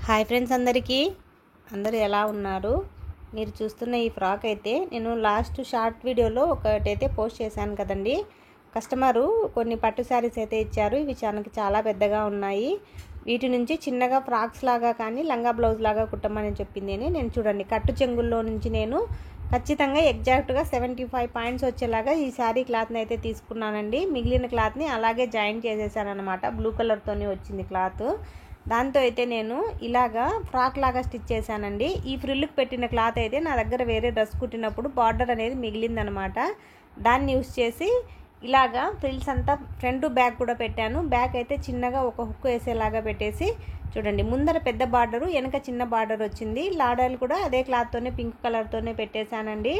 Hi friends, అందరూ ఎలా ఉన్నారు? మీరు చూస్తున్న ఈ ఫ్రాక్ అయితే నేను లాస్ట్ షార్ట్ వీడియోలో ఒకటైతే పోస్ట్ చేశాను కదండి. కస్టమరు కొన్ని పట్టు శారీస్ అయితే ఇచ్చారు. ఇవి చాలా పెద్దగా ఉన్నాయి. వీటి నుంచి చిన్నగా ఫ్రాక్స్ లాగా కానీ లంగా బ్లౌజ్ లాగా కుట్టమని చెప్పింది. నేను చూడండి, కట్టు చెంగుల్లో నుంచి నేను ఖచ్చితంగా ఎగ్జాక్ట్గా 75 పాయింట్స్ వచ్చేలాగా ఈ శారీ క్లాత్ని అయితే తీసుకున్నానండి. మిగిలిన క్లాత్ని అలాగే జాయిన్ చేసేసాను అనమాట. బ్లూ కలర్తోనే వచ్చింది క్లాత్. దాంతో అయితే నేను ఇలాగా ఫ్రాక్ లాగా స్టిచ్ చేశానండి. ఈ ఫ్రిల్కి పెట్టిన క్లాత్ అయితే నా దగ్గర వేరే డ్రెస్ కుట్టినప్పుడు బార్డర్ అనేది మిగిలిందనమాట. దాన్ని యూస్ చేసి ఇలాగా ఫ్రిల్స్ అంతా ఫ్రంట్ బ్యాక్ కూడా పెట్టాను. బ్యాక్ అయితే చిన్నగా ఒక హుక్ వేసేలాగా పెట్టేసి చూడండి, ముందర పెద్ద బార్డరు, వెనక చిన్న బార్డర్ వచ్చింది. లాడాలు కూడా అదే క్లాత్తోనే పింక్ కలర్తోనే పెట్టేశానండి.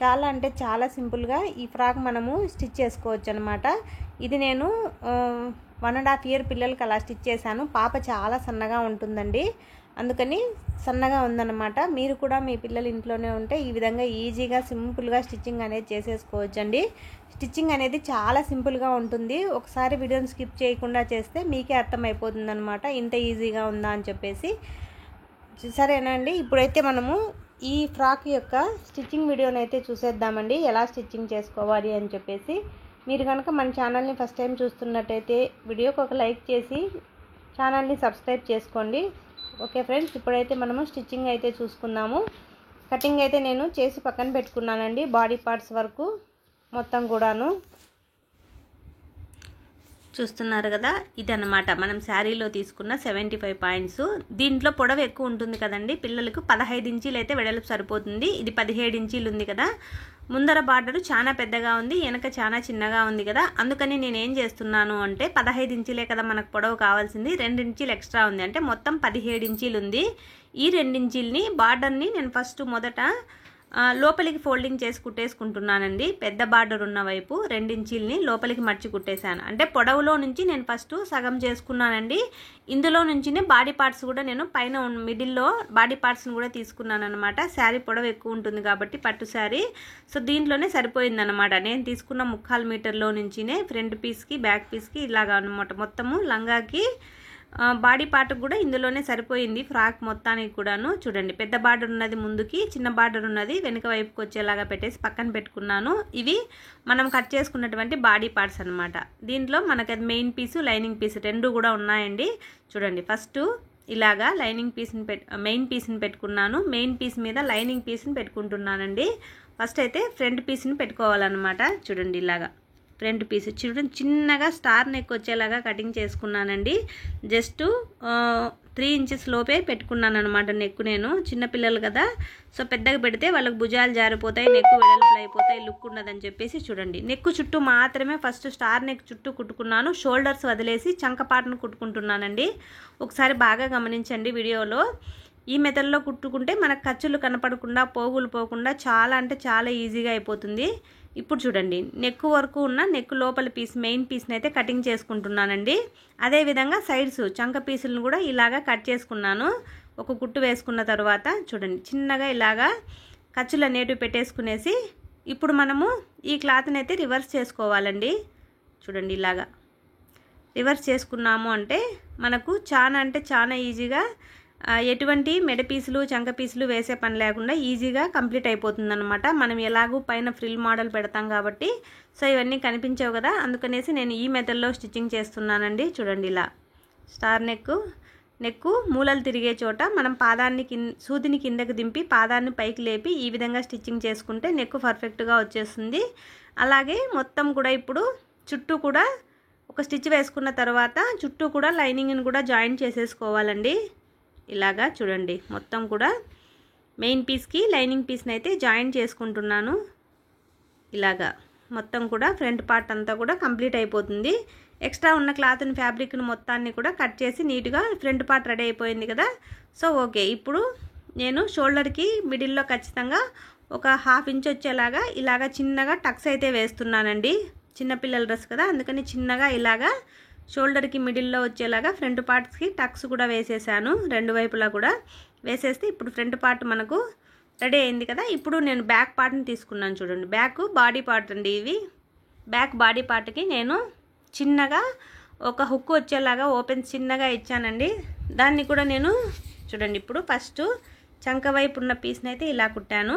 చాలా అంటే చాలా సింపుల్గా ఈ ఫ్రాక్ మనము స్టిచ్ చేసుకోవచ్చు అనమాట. ఇది నేను 1.5 ఇయర్ పిల్లలకి అలా స్టిచ్ చేశాను. పాప చాలా సన్నగా ఉంటుందండి, అందుకని సన్నగా ఉందన్నమాట. మీరు కూడా మీ పిల్లలు ఇంట్లోనే ఉంటే ఈ విధంగా ఈజీగా సింపుల్గా స్టిచ్చింగ్ అనేది చేసేసుకోవచ్చండి. స్టిచ్చింగ్ అనేది చాలా సింపుల్గా ఉంటుంది. ఒకసారి వీడియోని స్కిప్ చేయకుండా చేస్తే మీకే అర్థమైపోతుంది అనమాట, ఇంత ఈజీగా ఉందా అని చెప్పేసి. సరేనండి, ఇప్పుడైతే మనము ఈ ఫ్రాక్ యొక్క స్టిచ్చింగ్ వీడియోని అయితే చూసేద్దామండి, ఎలా స్టిచ్చింగ్ చేసుకోవాలి అని చెప్పేసి. మీరు కనుక మన ఛానల్ని ఫస్ట్ టైం చూస్తున్నట్టయితే వీడియోకి ఒక లైక్ చేసి ఛానల్ని సబ్స్క్రైబ్ చేసుకోండి. ఓకే ఫ్రెండ్స్, ఇప్పుడైతే మనము స్టిచ్చింగ్ అయితే చూసుకుందాము. కటింగ్ అయితే నేను చేసి పక్కన పెట్టుకున్నానండి. బాడీ పార్ట్స్ వరకు మొత్తం కూడాను చూస్తున్నారు కదా, ఇదన్నమాట మనం శారీలో తీసుకున్న 75 పాయింట్స్. దీంట్లో పొడవు ఎక్కువ ఉంటుంది కదండి, పిల్లలకు 15 ఇంచీలు అయితే వెడల్పు సరిపోతుంది. ఇది 17 ఇంచీలు ఉంది కదా. ముందర బార్డరు చాలా పెద్దగా ఉంది, వెనక చాలా చిన్నగా ఉంది కదా. అందుకని నేను ఏం చేస్తున్నాను అంటే 15 ఇంచీలే కదా మనకు పొడవు కావాల్సింది, 2 ఇంచీలు ఎక్స్ట్రా ఉంది, అంటే మొత్తం 17 ఇంచీలు ఉంది. ఈ 2 ఇంచీలని బార్డర్ని నేను మొదట లోపలికి ఫోల్డింగ్ చేసి కుట్టేసుకుంటున్నానండి. పెద్ద బార్డర్ ఉన్న వైపు 2 ఇంచీలని లోపలికి మర్చి కుట్టేశాను. అంటే పొడవులో నుంచి నేను ఫస్ట్ సగం చేసుకున్నానండి. ఇందులో నుంచినే బాడీ పార్ట్స్ కూడా నేను పైన మిడిల్లో బాడీ పార్ట్స్ని కూడా తీసుకున్నాను అనమాట. శారీ పొడవు ఎక్కువ ఉంటుంది కాబట్టి పట్టు శారీ, సో దీంట్లోనే సరిపోయిందనమాట. నేను తీసుకున్న 3/4 మీటర్లో నుంచినే ఫ్రంట్ పీస్కి బ్యాక్ పీస్కి ఇలాగా అనమాట. మొత్తము లంగాకి బాడీ పార్ట్ కూడా ఇందులోనే సరిపోయింది. ఫ్రాక్ మొత్తానికి కూడాను చూడండి, పెద్ద బార్డర్ ఉన్నది ముందుకి, చిన్న బార్డర్ ఉన్నది వెనుక వైపుకి వచ్చేలాగా పెట్టేసి పక్కన పెట్టుకున్నాను. ఇవి మనం కట్ చేసుకున్నటువంటి బాడీ పార్ట్స్ అనమాట. దీంట్లో మనకి అది మెయిన్ పీసు, లైనింగ్ పీస్ రెండు కూడా ఉన్నాయండి. చూడండి, ఫస్ట్ ఇలాగా లైనింగ్ పీస్ని మెయిన్ పీస్ని పెట్టుకున్నాను. మెయిన్ పీస్ మీద లైనింగ్ పీస్ని పెట్టుకుంటున్నానండి. ఫస్ట్ అయితే ఫ్రంట్ పీస్ని పెట్టుకోవాలన్నమాట. చూడండి, ఇలాగా ఫ్రంట్ పీస్ చూడండి, చిన్నగా స్టార్ నెక్ వచ్చేలాగా కటింగ్ చేసుకున్నానండి. జస్ట్ 3 ఇంచెస్ లోపే పెట్టుకున్నాను అనమాట నెక్. నేను చిన్నపిల్లలు కదా, సో పెద్దగా పెడితే వాళ్ళకి భుజాలు జారిపోతాయి, నెక్ వెడల్పులు అయిపోతాయి, లుక్ ఉండదని చెప్పేసి చూడండి, నెక్ చుట్టూ మాత్రమే ఫస్ట్ స్టార్ నెక్ చుట్టూ కుట్టుకున్నాను. షోల్డర్స్ వదిలేసి చంకపాటను కుట్టుకుంటున్నానండి. ఒకసారి బాగా గమనించండి వీడియోలో. ఈ మెథడ్లో కుట్టుకుంటే మనకు ఖర్చులు కనపడకుండా, పోగులు పోకుండా చాలా అంటే చాలా ఈజీగా అయిపోతుంది. ఇప్పుడు చూడండి, నెక్ వరకు ఉన్న నెక్ లోపల పీస్ మెయిన్ పీస్ని అయితే కటింగ్ చేసుకుంటున్నానండి. అదేవిధంగా సైడ్స్ చంక పీసులను కూడా ఇలాగా కట్ చేసుకున్నాను. ఒక కుట్టు వేసుకున్న తర్వాత చూడండి, చిన్నగా ఇలాగా ఖర్చులు అనేటివి పెట్టేసుకునేసి ఇప్పుడు మనము ఈ క్లాత్ని అయితే రివర్స్ చేసుకోవాలండి. చూడండి, ఇలాగా రివర్స్ చేసుకున్నాము అంటే మనకు చాలా అంటే చాలా ఈజీగా ఎటువంటి మెడ పీసులు చంక పీసులు వేసే పని లేకుండా ఈజీగా కంప్లీట్ అయిపోతుంది అనమాట. మనం ఎలాగూ పైన ఫ్రిల్ మోడల్ పెడతాం కాబట్టి సో ఇవన్నీ కనిపించవు కదా, అందుకనేసి నేను ఈ మెథడ్లో స్టిచ్చింగ్ చేస్తున్నానండి. చూడండి, ఇలా స్టార్ నెక్ మూలలు తిరిగే చోట మనం పాదాన్ని సూదిని కిందకి దింపి పాదాన్ని పైకి లేపి ఈ విధంగా స్టిచ్చింగ్ చేసుకుంటే నెక్ పర్ఫెక్ట్గా వచ్చేస్తుంది. అలాగే మొత్తం కూడా ఇప్పుడు చుట్టూ కూడా ఒక స్టిచ్ వేసుకున్న తర్వాత చుట్టూ కూడా లైనింగ్ని కూడా జాయిన్ చేసేసుకోవాలండి. ఇలాగా చూడండి, మొత్తం కూడా మెయిన్ పీస్కి లైనింగ్ పీస్ని అయితే జాయిన్ చేసుకుంటున్నాను. ఇలాగా మొత్తం కూడా ఫ్రంట్ పార్ట్ అంతా కూడా కంప్లీట్ అయిపోతుంది. ఎక్స్ట్రా ఉన్న క్లాత్ని ఫ్యాబ్రిక్ని మొత్తాన్ని కూడా కట్ చేసి నీట్గా ఫ్రంట్ పార్ట్ రెడీ అయిపోయింది కదా. సో ఓకే, ఇప్పుడు నేను షోల్డర్కి మిడిల్లో ఖచ్చితంగా ఒక 1/2 ఇంచ్ వచ్చేలాగా ఇలాగా చిన్నగా టక్స్ అయితే వేస్తున్నానండి. చిన్నపిల్లల డ్రెస్ కదా, అందుకని చిన్నగా ఇలాగా షోల్డర్కి మిడిల్లో వచ్చేలాగా ఫ్రంట్ పార్ట్స్కి టక్స్ కూడా వేసేసాను. రెండు వైపులా కూడా వేసేస్తే ఇప్పుడు ఫ్రంట్ పార్ట్ మనకు రెడీ అయింది కదా. ఇప్పుడు నేను బ్యాక్ పార్ట్ని తీసుకున్నాను. చూడండి, బ్యాక్ బాడీ పార్ట్ అండి. ఇవి బ్యాక్ బాడీ పార్ట్కి నేను చిన్నగా ఒక హుక్ వచ్చేలాగా ఓపెన్ చిన్నగా ఇచ్చానండి. దాన్ని కూడా నేను చూడండి ఇప్పుడు ఫస్ట్ చంక వైపు ఉన్న పీస్ని అయితే ఇలా కుట్టాను.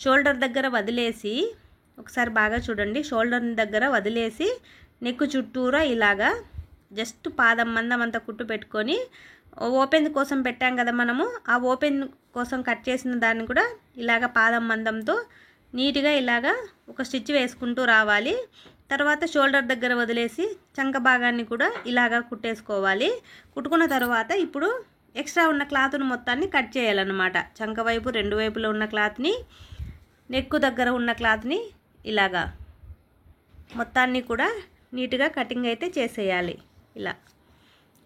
షోల్డర్ దగ్గర వదిలేసి ఒకసారి బాగా చూడండి, షోల్డర్ దగ్గర వదిలేసి నెక్ చుట్టూరా ఇలాగా జస్ట్ పాదం మందం అంతా కుట్టు పెట్టుకొని ఓపెన్ కోసం పెట్టాం కదా మనము, ఆ ఓపెన్ కోసం కట్ చేసిన దాన్ని కూడా ఇలాగ పాదం మందంతో నీట్గా ఇలాగా ఒక స్టిచ్ వేసుకుంటూ రావాలి. తర్వాత షోల్డర్ దగ్గర వదిలేసి చంక భాగాన్ని కూడా ఇలాగా కుట్టేసుకోవాలి. కుట్టుకున్న తర్వాత ఇప్పుడు ఎక్స్ట్రా ఉన్న క్లాత్ను మొత్తాన్ని కట్ చేయాలన్నమాట. చంక వైపు రెండు వైపులో ఉన్న క్లాత్ని, నెక్ దగ్గర ఉన్న క్లాత్ని ఇలాగా మొత్తాన్ని కూడా నీట్గా కటింగ్ అయితే చేసేయాలి. ఇలా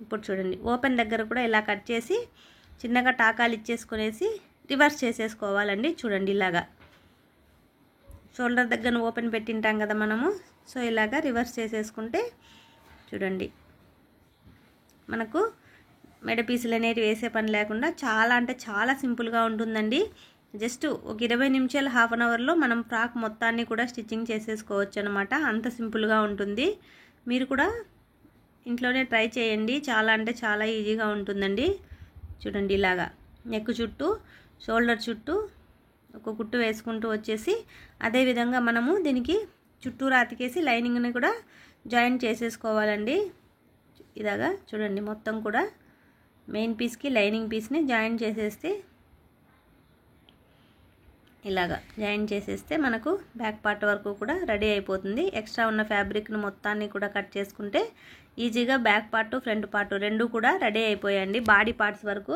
ఇప్పుడు చూడండి ఓపెన్ దగ్గర కూడా ఇలా కట్ చేసి చిన్నగా టాకాలు ఇచ్చేసుకునేసి రివర్స్ చేసేసుకోవాలండి. చూడండి ఇలాగా షోల్డర్ దగ్గర ఓపెన్ పెట్టింటాం కదా మనము, సో ఇలాగా రివర్స్ చేసేసుకుంటే చూడండి మనకు మెడ పీసులు అనేవి వేసే పని లేకుండా చాలా అంటే చాలా సింపుల్గా ఉంటుందండి. జస్ట్ ఒక 20 నిమిషాలు, హాఫ్ అన్ అవర్లో మనం ఫ్రాక్ మొత్తాన్ని కూడా స్టిచ్చింగ్ చేసేసుకోవచ్చు అనమాట. అంత సింపుల్గా ఉంటుంది. మీరు కూడా ఇంట్లోనే ట్రై చేయండి. చాలా అంటే చాలా ఈజీగా ఉంటుందండి. చూడండి ఇలాగా నెక్ చుట్టూ, షోల్డర్ చుట్టూ ఒక కుట్టు వేసుకుంటూ వచ్చేసి అదేవిధంగా మనము దీనికి చుట్టూరా అతికేసి లైనింగ్ని కూడా జాయింట్ చేసేసుకోవాలండి. ఇలాగా చూడండి మొత్తం కూడా మెయిన్ పీస్కి లైనింగ్ పీస్ని జాయింట్ చేసేస్తే ఇలాగా జాయింట్ చేసేస్తే మనకు బ్యాక్ పార్ట్ వరకు కూడా రెడీ అయిపోతుంది. ఎక్స్ట్రా ఉన్న ఫ్యాబ్రిక్ను మొత్తాన్ని కూడా కట్ చేసుకుంటే ఈజీగా బ్యాక్ పార్ట్, ఫ్రంట్ పార్ట్ రెండు కూడా రెడీ అయిపోయాయండి. బాడీ పార్ట్స్ వరకు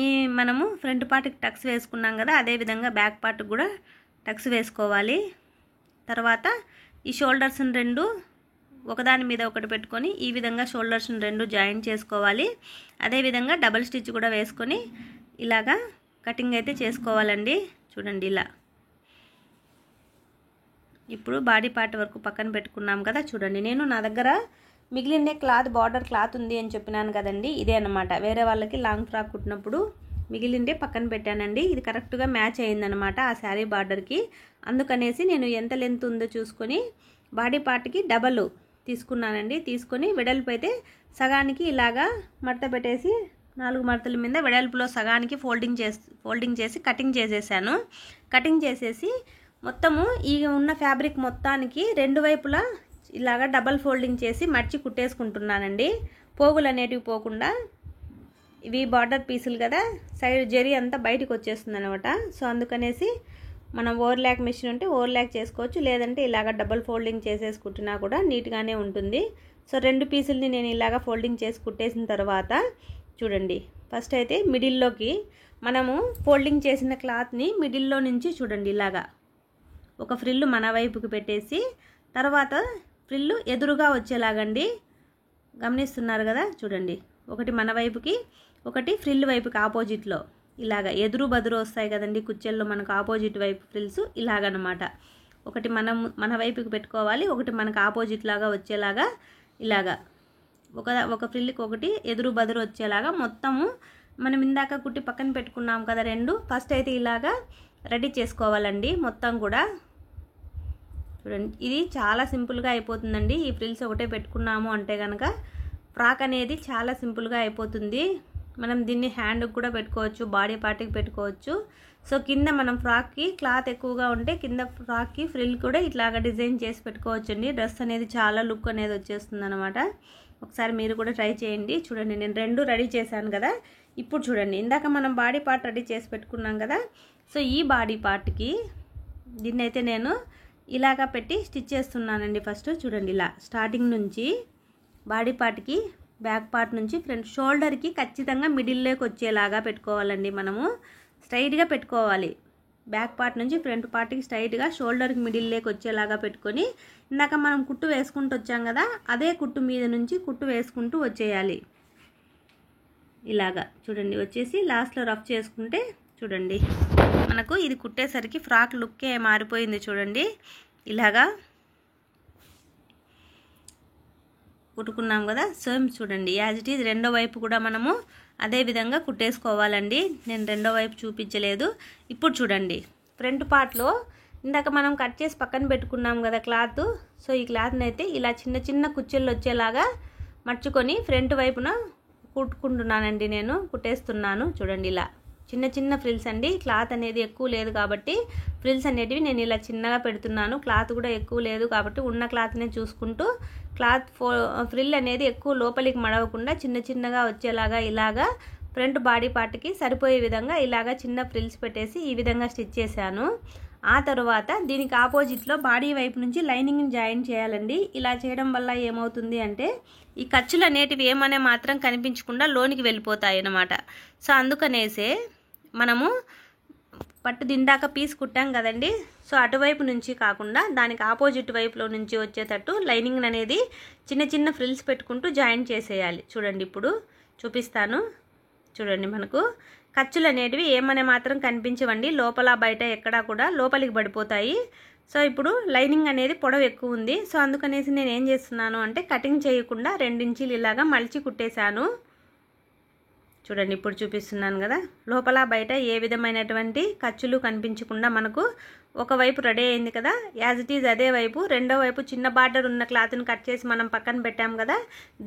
ఈ మనము ఫ్రంట్ పార్ట్కి టక్స్ వేసుకున్నాం కదా, అదేవిధంగా బ్యాక్ పార్ట్ కూడా టక్స్ వేసుకోవాలి. తర్వాత ఈ షోల్డర్స్ని రెండు ఒకదాని మీద ఒకటి పెట్టుకొని ఈ విధంగా షోల్డర్స్ని రెండు జాయింట్ చేసుకోవాలి. అదేవిధంగా డబల్ స్టిచ్ కూడా వేసుకొని ఇలాగా కటింగ్ అయితే చేసుకోవాలండి. చూడండి ఇలా ఇప్పుడు బాడీ పార్ట్ వరకు పక్కన పెట్టుకున్నాం కదా. చూడండి నేను నా దగ్గర మిగిలిన క్లాత్, బార్డర్ క్లాత్ ఉంది అని చెప్పినాను కదండి, ఇదే అన్నమాట. వేరే వాళ్ళకి లాంగ్ ఫ్రాక్ కుట్టినప్పుడు మిగిలిందే పక్కన పెట్టానండి. ఇది కరెక్ట్గా మ్యాచ్ అయిందనమాట ఆ శారీ బార్డర్కి. అందుకనేసి నేను ఎంత లెంత్ ఉందో చూసుకొని బాడీ పార్ట్కి డబల్ తీసుకున్నానండి. తీసుకొని వెడల్పు అయితే సగానికి ఇలాగా మడత పెట్టేసి 4 మడతల మీద వెడల్పులో సగానికి ఫోల్డింగ్ చేసి కటింగ్ చేసేసాను. కటింగ్ చేసేసి మొత్తము ఈ ఉన్న ఫ్యాబ్రిక్ మొత్తానికి రెండు వైపులా ఇలాగా డబల్ ఫోల్డింగ్ చేసి మర్చి కుట్టేసుకుంటున్నానండి. పోగులు అనేటివి పోకుండా. ఇవి బార్డర్ పీసులు కదా, సైడ్ జరీ అంతా బయటకు వచ్చేస్తుంది అనమాట. సో అందుకనేసి మనం ఓవర్లాక్ మిషన్ ఉంటే ఓవర్లాక్ చేసుకోవచ్చు, లేదంటే ఇలాగ డబల్ ఫోల్డింగ్ చేసేసి కుట్టినా కూడా నీట్గానే ఉంటుంది. సో రెండు పీసుల్ని నేను ఇలాగ ఫోల్డింగ్ చేసి కుట్టేసిన తర్వాత చూడండి ఫస్ట్ అయితే మిడిల్లోకి మనము ఫోల్డింగ్ చేసిన క్లాత్ని మిడిల్లో నుంచి చూడండి ఇలాగా ఒక ఫ్రిల్లు మన వైపుకి పెట్టేసి తర్వాత ఫ్రిల్లు ఎదురుగా వచ్చేలాగండి. గమనిస్తున్నారు కదా, చూడండి ఒకటి మన వైపుకి, ఒకటి ఫ్రిల్ వైపుకి ఆపోజిట్లో ఇలాగ ఎదురు బదురు వస్తాయి కదండి కుచ్చెల్లో మనకు ఆపోజిట్ వైపు ఫ్రిల్స్ ఇలాగనమాట. ఒకటి మన వైపుకి పెట్టుకోవాలి, ఒకటి మనకు ఆపోజిట్ లాగా వచ్చేలాగా ఇలాగా ఒక ఫ్రిల్కి ఒకటి ఎదురు బదురు వచ్చేలాగా మొత్తము మనం ఇందాక కుట్టి పక్కన పెట్టుకున్నాం కదా రెండు, ఫస్ట్ అయితే ఇలాగా రెడీ చేసుకోవాలండి మొత్తం కూడా. చూడండి ఇది చాలా సింపుల్గా అయిపోతుందండి. ఈ ఫ్రిల్స్ ఒకటే పెట్టుకున్నాము అంటే కనుక ఫ్రాక్ అనేది చాలా సింపుల్గా అయిపోతుంది. మనం దీన్ని హ్యాండ్కి కూడా పెట్టుకోవచ్చు, బాడీ పార్ట్కి పెట్టుకోవచ్చు. సో కింద మనం ఫ్రాక్కి క్లాత్ ఎక్కువగా ఉంటే కింద ఫ్రాక్కి ఫ్రిల్ కూడా ఇట్లాగా డిజైన్ చేసి పెట్టుకోవచ్చు అండి. డ్రెస్ అనేది చాలా లుక్ అనేది వచ్చేస్తుంది అనమాట. ఒకసారి మీరు కూడా ట్రై చేయండి. చూడండి నేను రెండు రెడీ చేశాను కదా. ఇప్పుడు చూడండి ఇందాక మనం బాడీ పార్ట్ రెడీ చేసి పెట్టుకున్నాం కదా. సో ఈ బాడీ పార్ట్కి దీన్నైతే నేను ఇలాగా పెట్టి స్టిచ్ చేస్తున్నానండి. ఫస్ట్ చూడండి ఇలా స్టార్టింగ్ నుంచి బాడీ పార్ట్కి బ్యాక్ పార్ట్ నుంచి ఫ్రంట్ షోల్డర్కి ఖచ్చితంగా మిడిల్లోకి వచ్చేలాగా పెట్టుకోవాలండి. మనము స్ట్రైట్గా పెట్టుకోవాలి. బ్యాక్ పార్ట్ నుంచి ఫ్రంట్ పార్ట్కి స్ట్రైట్గా షోల్డర్కి మిడిల్లోకి వచ్చేలాగా పెట్టుకొని ఇందాక మనం కుట్టు వేసుకుంటూ వచ్చాం కదా, అదే కుట్టు మీద నుంచి కుట్టు వేసుకుంటూ వచ్చేయాలి. ఇలాగా చూడండి వచ్చేసి లాస్ట్లో రఫ్ చేసుకుంటే చూడండి మనకు ఇది కుట్టేసరికి ఫ్రాక్ లుక్కే మారిపోయింది. చూడండి ఇలాగా కుట్టుకున్నాం కదా. సేమ్ చూడండి యాజ్ ఇట్ ఈజ్ రెండో వైపు కూడా మనము అదే విధంగా కుట్టేసుకోవాలండి. నేను రెండో వైపు చూపించలేదు. ఇప్పుడు చూడండి ఫ్రంట్ పార్ట్లో ఇందాక మనం కట్ చేసి పక్కన పెట్టుకున్నాం కదా క్లాత్. సో ఈ క్లాత్ని అయితే ఇలా చిన్న చిన్న కుచ్చెళ్ళు వచ్చేలాగా మర్చుకొని ఫ్రంట్ వైపున కుట్టుకుంటున్నానండి, నేను కుట్టేస్తున్నాను. చూడండి ఇలా చిన్న చిన్న ఫ్రిల్స్ అండి. క్లాత్ అనేది ఎక్కువ లేదు కాబట్టి ఫ్రిల్స్ అనేటివి నేను ఇలా చిన్నగా పెడుతున్నాను. క్లాత్ కూడా ఎక్కువ లేదు కాబట్టి ఉన్న క్లాత్నే చూసుకుంటూ ఫ్రిల్ అనేది ఎక్కువ లోపలికి మడవకుండా చిన్న చిన్నగా వచ్చేలాగా ఇలాగా ఫ్రంట్ బాడీ పార్ట్కి సరిపోయే విధంగా ఇలాగా చిన్న ఫ్రిల్స్ పెట్టేసి ఈ విధంగా స్టిచ్ చేశాను. ఆ తర్వాత దీనికి ఆపోజిట్లో బాడీ వైపు నుంచి లైనింగ్ని జాయిన్ చేయాలండి. ఇలా చేయడం వల్ల ఏమవుతుంది అంటే ఈ ఖర్చులు అనేటివి ఏమనే మాత్రం కనిపించకుండా లోనికి వెళ్ళిపోతాయి అన్నమాట. సో అందుకనేసే మనము పట్టు దిందాక పీస్ కుట్టాం కదండి, సో అటువైపు నుంచి కాకుండా దానికి ఆపోజిట్ వైపులో నుంచి వచ్చేటట్టు లైనింగ్ అనేది చిన్న చిన్న ఫ్రిల్స్ పెట్టుకుంటూ జాయిన్ చేసేయాలి. చూడండి ఇప్పుడు చూపిస్తాను. చూడండి మనకు ఖర్చులు అనేటివి ఏమనే మాత్రం కనిపించవండి, లోపల బయట ఎక్కడా కూడా లోపలికి పడిపోతాయి. సో ఇప్పుడు లైనింగ్ అనేది పొడవు ఎక్కువ ఉంది. సో అందుకనేసి నేను ఏం చేస్తున్నాను అంటే కటింగ్ చేయకుండా 2 ఇంచీలు ఇలాగా మలిచి కుట్టేశాను. చూడండి ఇప్పుడు చూపిస్తున్నాను కదా, లోపల బయట ఏ విధమైనటువంటి ఖర్చులు కనిపించకుండా మనకు ఒకవైపు రెడీ అయింది కదా. యాజ్ ఇట్ ఈజ్ అదే వైపు రెండో వైపు చిన్న బార్డర్ ఉన్న క్లాత్ని కట్ చేసి మనం పక్కన పెట్టాం కదా,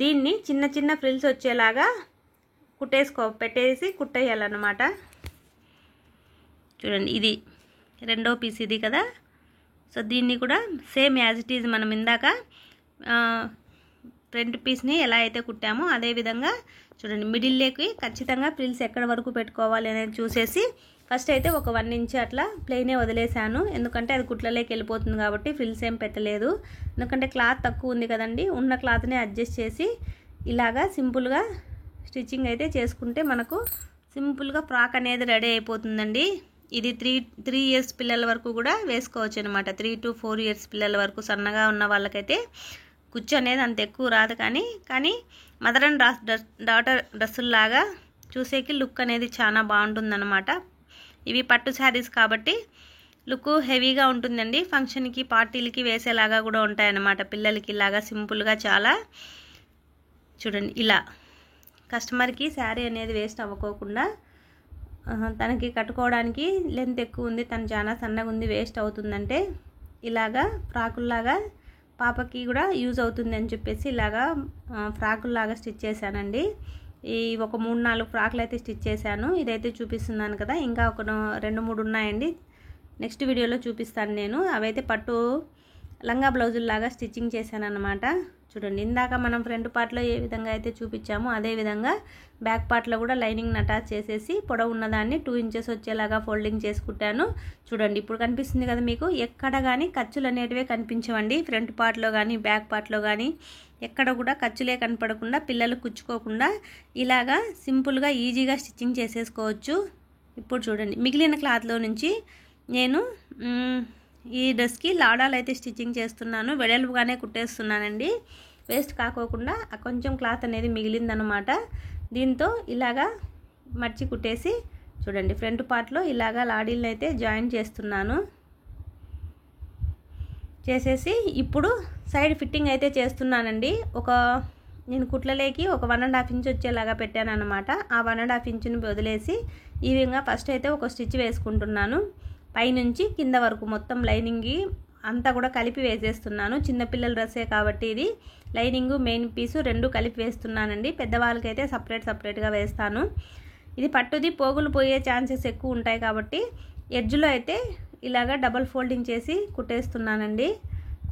దీన్ని చిన్న చిన్న ఫ్రిల్స్ వచ్చేలాగా పెట్టేసి కుట్టేయాలన్నమాట. చూడండి ఇది రెండో పీస్ ఇది కదా. సో దీన్ని కూడా సేమ్ యాజ్ ఇట్ ఈజ్ మనం ఇందాక ఫ్రంట్ పీస్ని ఎలా అయితే కుట్టామో అదే విధంగా చూడండి మిడిల్లోకి ఖచ్చితంగా ఫ్రిల్స్ ఎక్కడ వరకు పెట్టుకోవాలి అనేది చూసేసి ఫస్ట్ అయితే ఒక 1 ఇంచ్ అట్లా ప్లెయినే వదిలేశాను. ఎందుకంటే అది కుట్లలోకి వెళ్ళిపోతుంది కాబట్టి ఫ్రిల్స్ ఏం పెట్టలేదు. ఎందుకంటే క్లాత్ తక్కువ ఉంది కదండి, ఉన్న క్లాత్ని అడ్జస్ట్ చేసి ఇలాగా సింపుల్గా స్టిచ్చింగ్ అయితే చేసుకుంటే మనకు సింపుల్గా ఫ్రాక్ అనేది రెడీ అయిపోతుందండి. ఇది 3 ఇయర్స్ పిల్లల వరకు కూడా వేసుకోవచ్చు అనమాట. 3 to 4 ఇయర్స్ పిల్లల వరకు సన్నగా ఉన్న వాళ్ళకైతే కుచ్చు అనేది అంత ఎక్కువ రాదు, కానీ మదర్ అండ్ డాటర్ డ్రెస్సుల్లాగా చూసేకి లుక్ అనేది చాలా బాగుంటుందన్నమాట. ఇవి పట్టు శారీస్ కాబట్టి లుక్ హెవీగా ఉంటుందండి. ఫంక్షన్కి పార్టీలకి వేసేలాగా కూడా ఉంటాయన్నమాట పిల్లలకి. ఇలాగా సింపుల్గా చాలా చూడండి ఇలా కస్టమర్కి శారీ అనేది వేస్ట్ అవ్వకోకుండా తనకి కట్టుకోవడానికి లెంత్ ఎక్కువ ఉంది, తను చాలా సన్నగా ఉంది, వేస్ట్ అవుతుందంటే ఇలాగా ఫ్రాకుల్లాగా పాపకి కూడా యూజ్ అవుతుంది అని చెప్పేసి ఇలాగా ఫ్రాకుల్లాగా స్టిచ్ చేశానండి. ఈ ఒక 3-4 ఫ్రాకులు అయితే స్టిచ్ చేశాను. ఇదైతే చూపిస్తున్నాను కదా, ఇంకా ఒక 2-3 ఉన్నాయండి, నెక్స్ట్ వీడియోలో చూపిస్తాను నేను. అవైతే పట్టు లంగా బ్లౌజుల్లాగా స్టిచ్చింగ్ చేశాను అన్నమాట. చూడండి ఇందాక మనం ఫ్రంట్ పార్ట్లో ఏ విధంగా అయితే చూపించామో అదే విధంగా బ్యాక్ పార్ట్లో కూడా లైనింగ్ అటాచ్ చేసేసి పొడవు ఉన్నదాన్ని 2 ఇంచెస్ వచ్చేలాగా ఫోల్డింగ్ చేసుకుంటాను. చూడండి ఇప్పుడు కనిపిస్తుంది కదా మీకు, ఎక్కడ కానీ ఖర్చులు అనేటివే కనిపించవండి. ఫ్రంట్ పార్ట్లో కానీ బ్యాక్ పార్ట్లో కానీ ఎక్కడ కూడా ఖర్చులే కనపడకుండా పిల్లలు కుచ్చుకోకుండా ఇలాగా సింపుల్గా ఈజీగా స్టిచ్చింగ్ చేసేసుకోవచ్చు. ఇప్పుడు చూడండి మిగిలిన క్లాత్లో నుంచి నేను ఈ డ్రెస్కి లాడాలు అయితే స్టిచ్చింగ్ చేస్తున్నాను. వెడల్పుగానే కుట్టేస్తున్నానండి, వేస్ట్ కాకోకుండా కొంచెం క్లాత్ అనేది మిగిలిందనమాట. దీంతో ఇలాగా మర్చి కుట్టేసి చూడండి ఫ్రంట్ పార్ట్లో ఇలాగా లాడీలను అయితే జాయిన్ చేస్తున్నాను. చేసేసి ఇప్పుడు సైడ్ ఫిట్టింగ్ అయితే చేస్తున్నానండి. నేను కుట్లలేకి ఒక 1.5 ఇంచ్ వచ్చేలాగా పెట్టాను అనమాట. ఆ 1.5 ఇంచుని వదిలేసి ఈ విధంగా ఫస్ట్ అయితే ఒక స్టిచ్ వేసుకుంటున్నాను. పైనుంచి కింద వరకు మొత్తం లైనింగ్ అంతా కూడా కలిపి వేసేస్తున్నాను. చిన్నపిల్లల డ్రెస్సే కాబట్టి ఇది లైనింగ్ మెయిన్ పీసు 2 కలిపి వేస్తున్నానండి. పెద్దవాళ్ళకైతే సపరేట్గా వేస్తాను. ఇది పట్టుది పోగులు పోయే ఛాన్సెస్ ఎక్కువ ఉంటాయి కాబట్టి ఎడ్జ్లో అయితే ఇలాగా డబల్ ఫోల్డింగ్ చేసి కుట్టేస్తున్నానండి.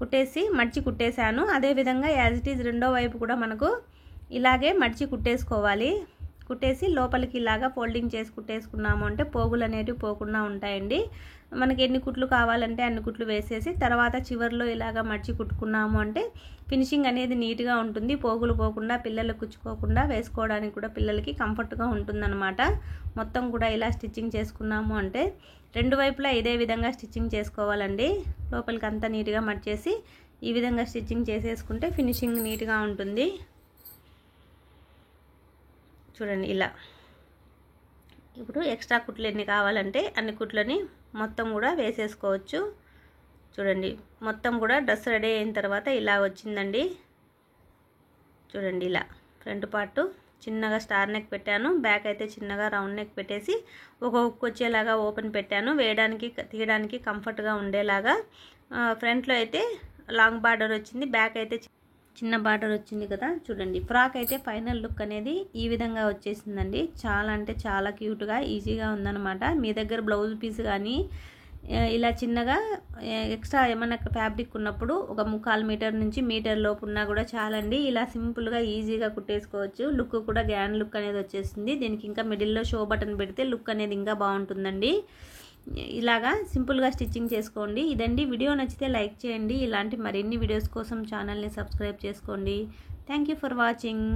కుట్టేసి మడిచి కుట్టేశాను. అదేవిధంగా యాజ్ ఇట్ ఈజ్ రెండో వైపు కూడా మనకు ఇలాగే మడిచి కుట్టేసుకోవాలి. కుట్టేసి లోపలికి ఇలాగా ఫోల్డింగ్ చేసి కుట్టేసుకున్నాము అంటే పోగులు అనేటివి పోకుండా ఉంటాయండి. మనకి ఎన్ని కుట్లు కావాలంటే అన్ని కుట్లు వేసేసి తర్వాత చివర్లో ఇలాగా మడిచి కుట్టుకున్నాము అంటే ఫినిషింగ్ అనేది నీట్గా ఉంటుంది. పోగులు పోకుండా పిల్లలు కుచ్చుకోకుండా వేసుకోవడానికి కూడా పిల్లలకి కంఫర్ట్గా ఉంటుందన్నమాట. మొత్తం కూడా ఇలా స్టిచ్చింగ్ చేసుకున్నాము అంటే 2 వైపులా ఇదే విధంగా స్టిచ్చింగ్ చేసుకోవాలండి. లోపలికి అంతా నీట్గా మడిచేసి ఈ విధంగా స్టిచ్చింగ్ చేసేసుకుంటే ఫినిషింగ్ నీట్గా ఉంటుంది. చూడండి ఇలా ఇప్పుడు ఎక్స్ట్రా కుట్లు ఎన్ని కావాలంటే అన్ని కుట్లని మొత్తం కూడా వేసేసుకోవచ్చు. చూడండి మొత్తం కూడా డ్రెస్ రెడీ అయిన తర్వాత ఇలా వచ్చిందండి. చూడండి ఇలా ఫ్రంట్ పార్ట్ చిన్నగా స్టార్ నెక్ పెట్టాను, బ్యాక్ అయితే చిన్నగా రౌండ్ నెక్ పెట్టేసి ఒక హుక్ వచ్చేలాగా ఓపెన్ పెట్టాను, తీయడానికి కంఫర్ట్గా ఉండేలాగా. ఫ్రంట్లో అయితే లాంగ్ బార్డర్ వచ్చింది, బ్యాక్ అయితే చిన్న బార్డర్ వచ్చింది కదా చూడండి. ఫ్రాక్ అయితే ఫైనల్ లుక్ అనేది ఈ విధంగా వచ్చేసిందండి. చాలా అంటే చాలా క్యూట్గా ఈజీగా ఉందన్నమాట. మీ దగ్గర బ్లౌజ్ పీస్ కానీ ఇలా చిన్నగా ఎక్స్ట్రా ఏమన్నా ఫ్యాబ్రిక్ ఉన్నప్పుడు ఒక 3/4 మీటర్ నుంచి మీటర్ లోపు ఉన్నా కూడా చాలండి. ఇలా సింపుల్గా ఈజీగా కుట్టేసుకోవచ్చు. లుక్ కూడా గ్రాండ్ లుక్ అనేది వచ్చేస్తుంది. దీనికి ఇంకా మిడిల్లో షో బటన్ పెడితే లుక్ అనేది ఇంకా బాగుంటుందండి. ఇలాగా సింపుల్గా స్టిచ్చింగ్ చేసుకోండి. ఇదండి వీడియో నచ్చితే లైక్ చేయండి. ఇలాంటి మరిన్ని వీడియోస్ కోసం ఛానల్ని సబ్స్క్రైబ్ చేసుకోండి. Thank you for watching.